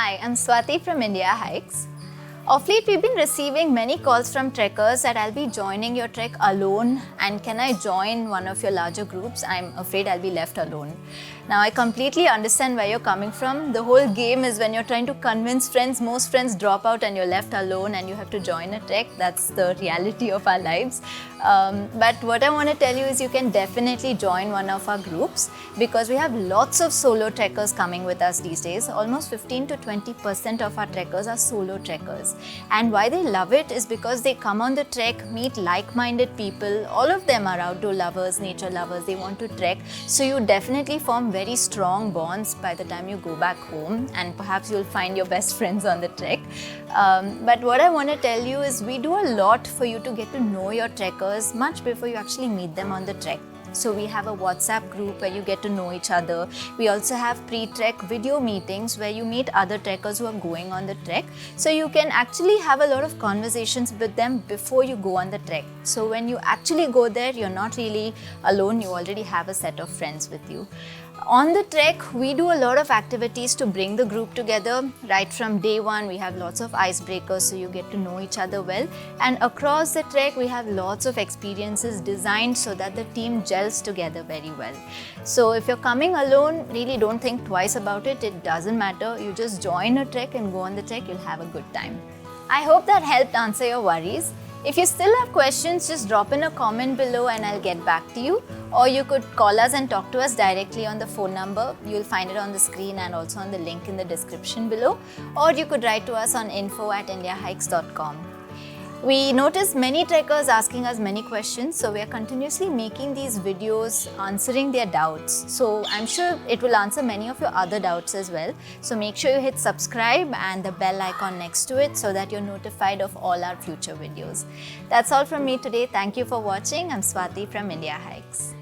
Hi, I'm Swathi from India Hikes. Of late, we've been receiving many calls from trekkers that I'll be joining your trek alone and can I join one of your larger groups? I'm afraid I'll be left alone. Now, I completely understand where you're coming from. The whole game is when you're trying to convince friends, most friends drop out and you're left alone and you have to join a trek. That's the reality of our lives. But what I want to tell you is you can definitely join one of our groups because we have lots of solo trekkers coming with us these days. Almost 15 to 20% of our trekkers are solo trekkers. And why they love it is because they come on the trek, meet like-minded people. All of them are outdoor lovers, nature lovers. They want to trek. So you definitely form very strong bonds by the time you go back home, and perhaps you'll find your best friends on the trek. But what I want to tell you is we do a lot for you to get to know your trekkers much before you actually meet them on the trek. So we have a WhatsApp group where you get to know each other. We also have pre-trek video meetings where you meet other trekkers who are going on the trek. So you can actually have a lot of conversations with them before you go on the trek. So when you actually go there, you're not really alone. You already have a set of friends with you. On the trek, we do a lot of activities to bring the group together. Right from day one, we have lots of icebreakers so you get to know each other well. And across the trek, we have lots of experiences designed so that the team gels together very well. So if you're coming alone, really don't think twice about it. It doesn't matter. You just join a trek and go on the trek. You'll have a good time. I hope that helped answer your worries. If you still have questions, just drop in a comment below and I'll get back to you. Or you could call us and talk to us directly on the phone number. You'll find it on the screen and also on the link in the description below. Or you could write to us on info@indiahikes.com. We noticed many trekkers asking us many questions, so we are continuously making these videos answering their doubts. So I'm sure it will answer many of your other doubts as well. So make sure you hit subscribe and the bell icon next to it so that you're notified of all our future videos. That's all from me today. Thank you for watching. I'm Swathi from India Hikes.